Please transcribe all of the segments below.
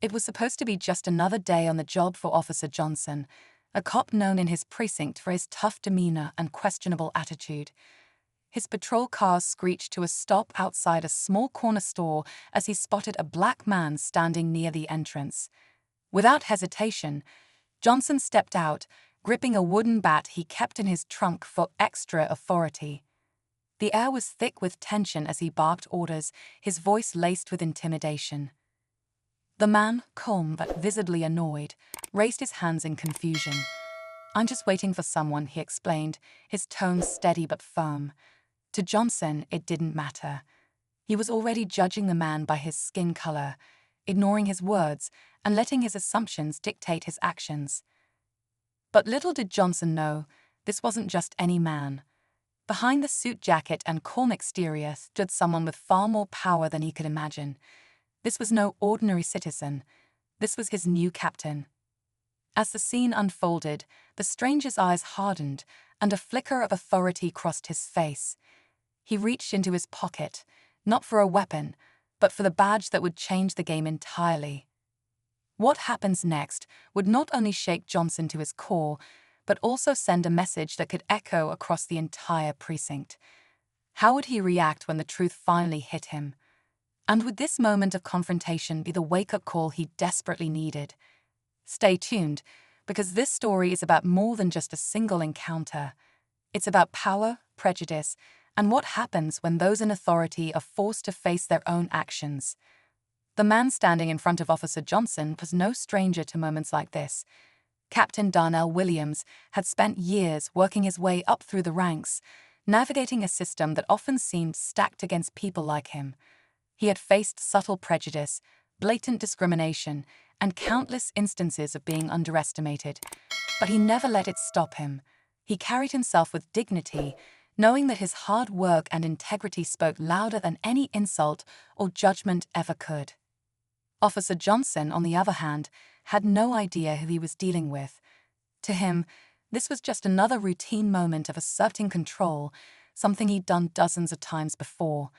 It was supposed to be just another day on the job for Officer Johnson, a cop known in his precinct for his tough demeanor and questionable attitude. His patrol car screeched to a stop outside a small corner store as he spotted a black man standing near the entrance. Without hesitation, Johnson stepped out, gripping a wooden bat he kept in his trunk for extra authority. The air was thick with tension as he barked orders, his voice laced with intimidation. The man, calm but visibly annoyed, raised his hands in confusion. "I'm just waiting for someone," he explained, his tone steady but firm. To Johnson, it didn't matter. He was already judging the man by his skin color, ignoring his words and letting his assumptions dictate his actions. But little did Johnson know, this wasn't just any man. Behind the suit jacket and calm exterior stood someone with far more power than he could imagine. This was no ordinary citizen. This was his new captain. As the scene unfolded, the stranger's eyes hardened, and a flicker of authority crossed his face. He reached into his pocket, not for a weapon, but for the badge that would change the game entirely. What happens next would not only shake Johnson to his core, but also send a message that could echo across the entire precinct. How would he react when the truth finally hit him? And would this moment of confrontation be the wake-up call he desperately needed? Stay tuned, because this story is about more than just a single encounter. It's about power, prejudice, and what happens when those in authority are forced to face their own actions. The man standing in front of Officer Johnson was no stranger to moments like this. Captain Darnell Williams had spent years working his way up through the ranks, navigating a system that often seemed stacked against people like him. He had faced subtle prejudice, blatant discrimination, and countless instances of being underestimated, but he never let it stop him. He carried himself with dignity, knowing that his hard work and integrity spoke louder than any insult or judgment ever could. Officer Johnson, on the other hand, had no idea who he was dealing with. To him, this was just another routine moment of asserting control, something he'd done dozens of times before.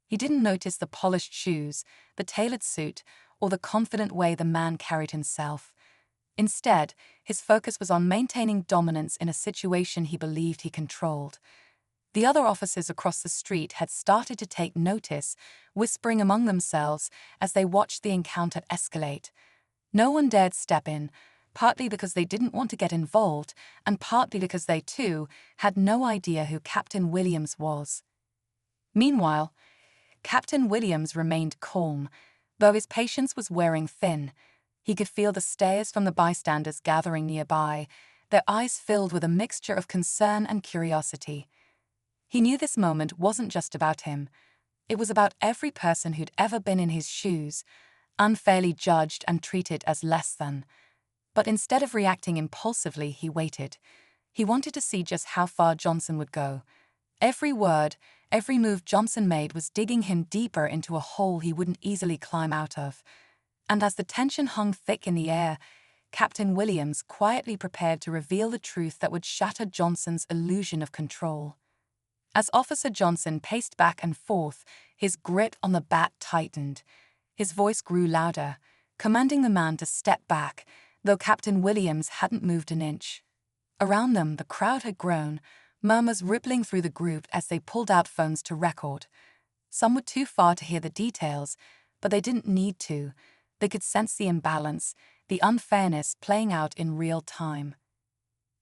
He didn't notice the polished shoes, the tailored suit, or the confident way the man carried himself. Instead, his focus was on maintaining dominance in a situation he believed he controlled. The other officers across the street had started to take notice, whispering among themselves as they watched the encounter escalate. No one dared step in, partly because they didn't want to get involved, and partly because they, too, had no idea who Captain Williams was. Meanwhile, Captain Williams remained calm, though his patience was wearing thin. He could feel the stares from the bystanders gathering nearby, their eyes filled with a mixture of concern and curiosity. He knew this moment wasn't just about him. It was about every person who'd ever been in his shoes, unfairly judged and treated as less than. But instead of reacting impulsively, he waited. He wanted to see just how far Johnson would go. Every word, every move Johnson made was digging him deeper into a hole he wouldn't easily climb out of. And as the tension hung thick in the air, Captain Williams quietly prepared to reveal the truth that would shatter Johnson's illusion of control. As Officer Johnson paced back and forth, his grip on the bat tightened. His voice grew louder, commanding the man to step back, though Captain Williams hadn't moved an inch. Around them, the crowd had grown, murmurs rippling through the group as they pulled out phones to record. Some were too far to hear the details, but they didn't need to. They could sense the imbalance, the unfairness playing out in real time.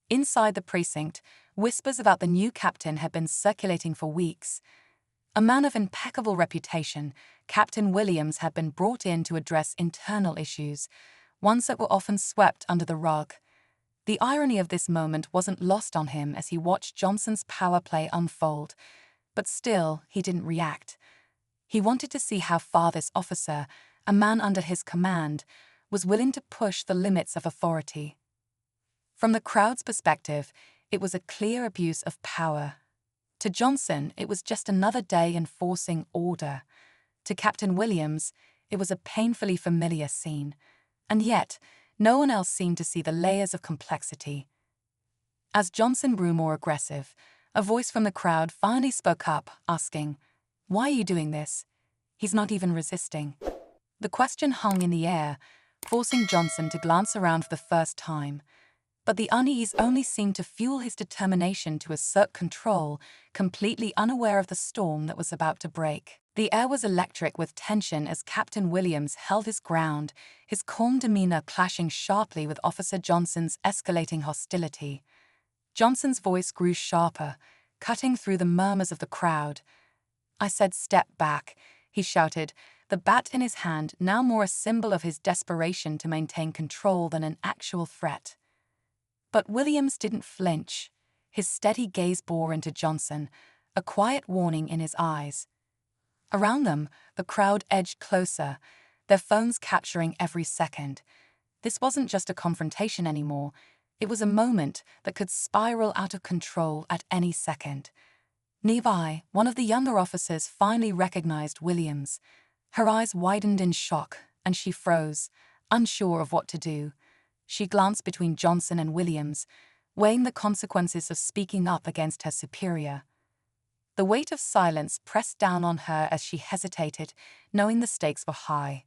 Inside the precinct, whispers about the new captain had been circulating for weeks. A man of impeccable reputation, Captain Williams had been brought in to address internal issues, ones that were often swept under the rug. The irony of this moment wasn't lost on him as he watched Johnson's power play unfold, but still he didn't react. He wanted to see how far this officer, a man under his command, was willing to push the limits of authority. From the crowd's perspective, it was a clear abuse of power. To Johnson, it was just another day enforcing order. To Captain Williams, it was a painfully familiar scene. And yet, no one else seemed to see the layers of complexity. As Johnson grew more aggressive, a voice from the crowd finally spoke up, asking, "Why are you doing this? He's not even resisting." The question hung in the air, forcing Johnson to glance around for the first time. But the unease only seemed to fuel his determination to assert control, completely unaware of the storm that was about to break. The air was electric with tension as Captain Williams held his ground, his calm demeanor clashing sharply with Officer Johnson's escalating hostility. Johnson's voice grew sharper, cutting through the murmurs of the crowd. "I said step back," he shouted, the bat in his hand now more a symbol of his desperation to maintain control than an actual threat. But Williams didn't flinch. His steady gaze bore into Johnson, a quiet warning in his eyes. Around them, the crowd edged closer, their phones capturing every second. This wasn't just a confrontation anymore. It was a moment that could spiral out of control at any second. Nearby, one of the younger officers finally recognized Williams. Her eyes widened in shock, and she froze, unsure of what to do. She glanced between Johnson and Williams, weighing the consequences of speaking up against her superior. The weight of silence pressed down on her as she hesitated, knowing the stakes were high.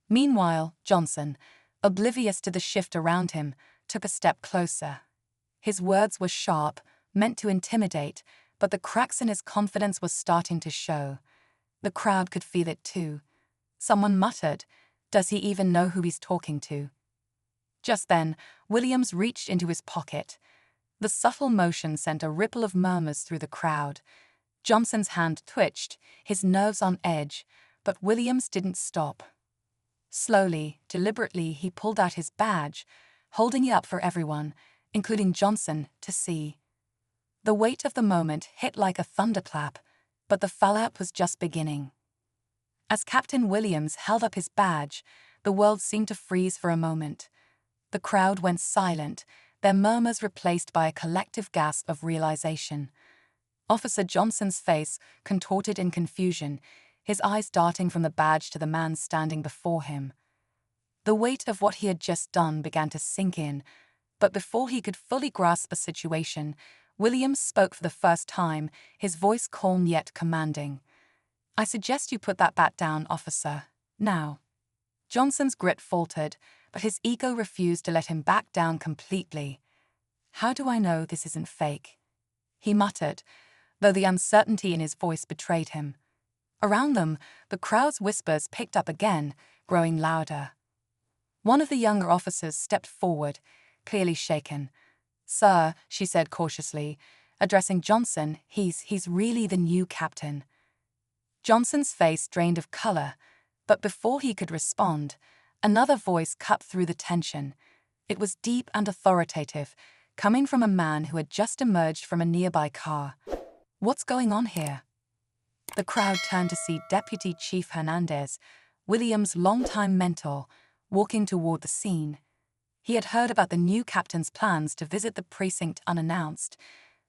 Meanwhile, Johnson, oblivious to the shift around him, took a step closer. His words were sharp, meant to intimidate, but the cracks in his confidence were starting to show. The crowd could feel it too. Someone muttered, "Does he even know who he's talking to?" Just then, Williams reached into his pocket. The subtle motion sent a ripple of murmurs through the crowd. Johnson's hand twitched, his nerves on edge, but Williams didn't stop. Slowly, deliberately, he pulled out his badge, holding it up for everyone, including Johnson, to see. The weight of the moment hit like a thunderclap, but the fallout was just beginning. As Captain Williams held up his badge, the world seemed to freeze for a moment. The crowd went silent, their murmurs replaced by a collective gasp of realization. Officer Johnson's face contorted in confusion, his eyes darting from the badge to the man standing before him. The weight of what he had just done began to sink in, but before he could fully grasp the situation, Williams spoke for the first time, his voice calm yet commanding. "I suggest you put that bat down, officer. Now." Johnson's grit faltered, but his ego refused to let him back down completely. "How do I know this isn't fake?" he muttered, though the uncertainty in his voice betrayed him. Around them, the crowd's whispers picked up again, growing louder. One of the younger officers stepped forward, clearly shaken. "Sir," she said cautiously, addressing Johnson, he's really the new captain." Johnson's face drained of color, but before he could respond, another voice cut through the tension. It was deep and authoritative, coming from a man who had just emerged from a nearby car. "What's going on here?" The crowd turned to see Deputy Chief Hernandez, Williams' longtime mentor, walking toward the scene. He had heard about the new captain's plans to visit the precinct unannounced,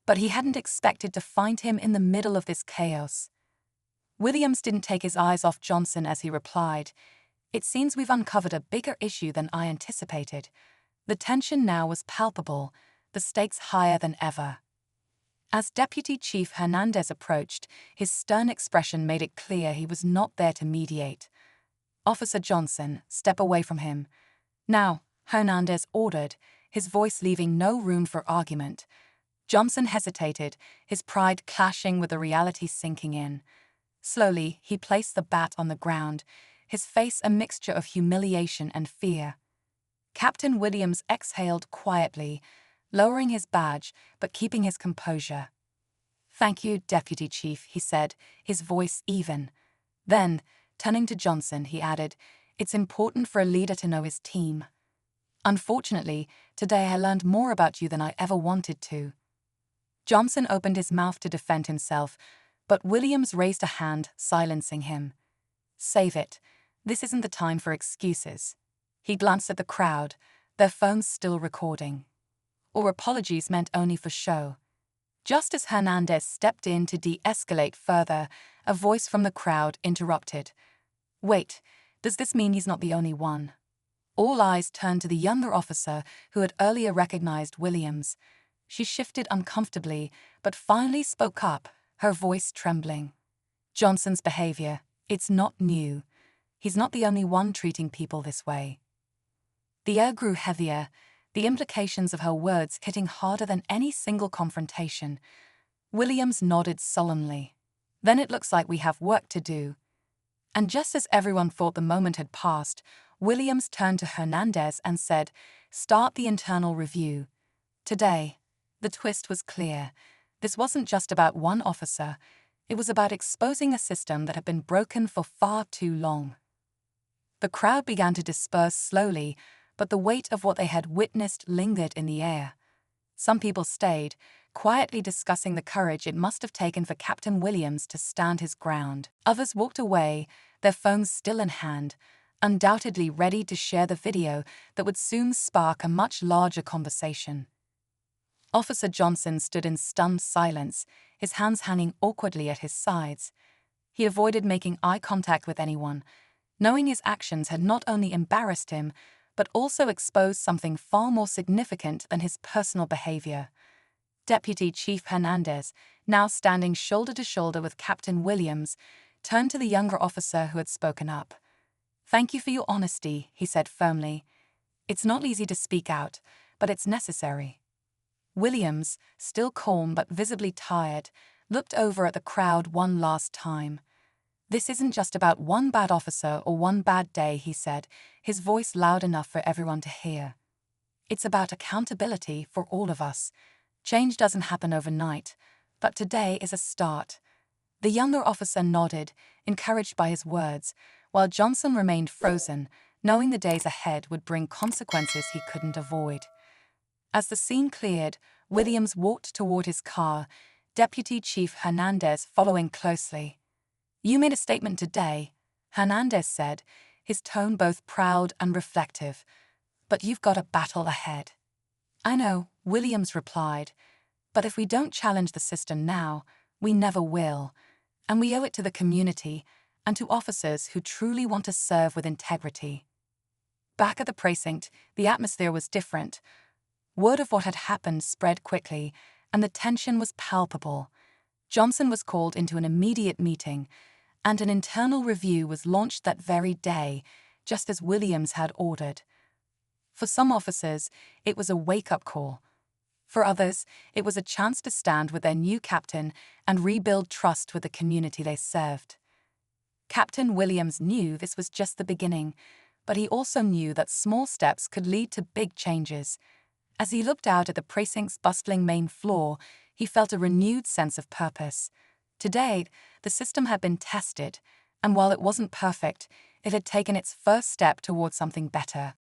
but he hadn't expected to find him in the middle of this chaos. Williams didn't take his eyes off Johnson as he replied, "It seems we've uncovered a bigger issue than I anticipated." The tension now was palpable, the stakes higher than ever. As Deputy Chief Hernandez approached, his stern expression made it clear he was not there to mediate. "Officer Johnson, step away from him." "Now," Hernandez ordered, his voice leaving no room for argument. Johnson hesitated, his pride clashing with the reality sinking in. Slowly, he placed the bat on the ground, his face a mixture of humiliation and fear. Captain Williams exhaled quietly, lowering his badge but keeping his composure. "Thank you, Deputy Chief," he said, his voice even. Then, turning to Johnson, he added, "It's important for a leader to know his team. Unfortunately, today I learned more about you than I ever wanted to." Johnson opened his mouth to defend himself, but Williams raised a hand, silencing him. "Save it. This isn't the time for excuses." He glanced at the crowd, their phones still recording. Or apologies meant only for show. Just as Hernandez stepped in to de-escalate further, a voice from the crowd interrupted. "Wait, does this mean he's not the only one?" All eyes turned to the younger officer who had earlier recognized Williams. She shifted uncomfortably, but finally spoke up, her voice trembling. "Johnson's behavior, it's not new. He's not the only one treating people this way." The air grew heavier, the implications of her words hitting harder than any single confrontation. Williams nodded solemnly. "Then it looks like we have work to do." And just as everyone thought the moment had passed, Williams turned to Hernandez and said, "Start the internal review." Today, the twist was clear. This wasn't just about one officer. It was about exposing a system that had been broken for far too long. The crowd began to disperse slowly, but the weight of what they had witnessed lingered in the air. Some people stayed, quietly discussing the courage it must have taken for Captain Williams to stand his ground. Others walked away, their phones still in hand, undoubtedly ready to share the video that would soon spark a much larger conversation. Officer Johnson stood in stunned silence, his hands hanging awkwardly at his sides. He avoided making eye contact with anyone, knowing his actions had not only embarrassed him, but also exposed something far more significant than his personal behavior. Deputy Chief Hernandez, now standing shoulder to shoulder with Captain Williams, turned to the younger officer who had spoken up. "Thank you for your honesty," he said firmly. "It's not easy to speak out, but it's necessary." Williams, still calm but visibly tired, looked over at the crowd one last time. "This isn't just about one bad officer or one bad day," he said, his voice loud enough for everyone to hear. "It's about accountability for all of us. Change doesn't happen overnight, but today is a start." The younger officer nodded, encouraged by his words, while Johnson remained frozen, knowing the days ahead would bring consequences he couldn't avoid. As the scene cleared, Williams walked toward his car, Deputy Chief Hernandez following closely. "You made a statement today," Hernandez said, his tone both proud and reflective. "But you've got a battle ahead." "I know," Williams replied, "but if we don't challenge the system now, we never will. And we owe it to the community and to officers who truly want to serve with integrity." Back at the precinct, the atmosphere was different. Word of what had happened spread quickly, and the tension was palpable. Johnson was called into an immediate meeting, and an internal review was launched that very day, just as Williams had ordered. For some officers, it was a wake-up call. For others, it was a chance to stand with their new captain and rebuild trust with the community they served. Captain Williams knew this was just the beginning, but he also knew that small steps could lead to big changes. As he looked out at the precinct's bustling main floor, he felt a renewed sense of purpose. Today, the system had been tested, and while it wasn't perfect, it had taken its first step towards something better.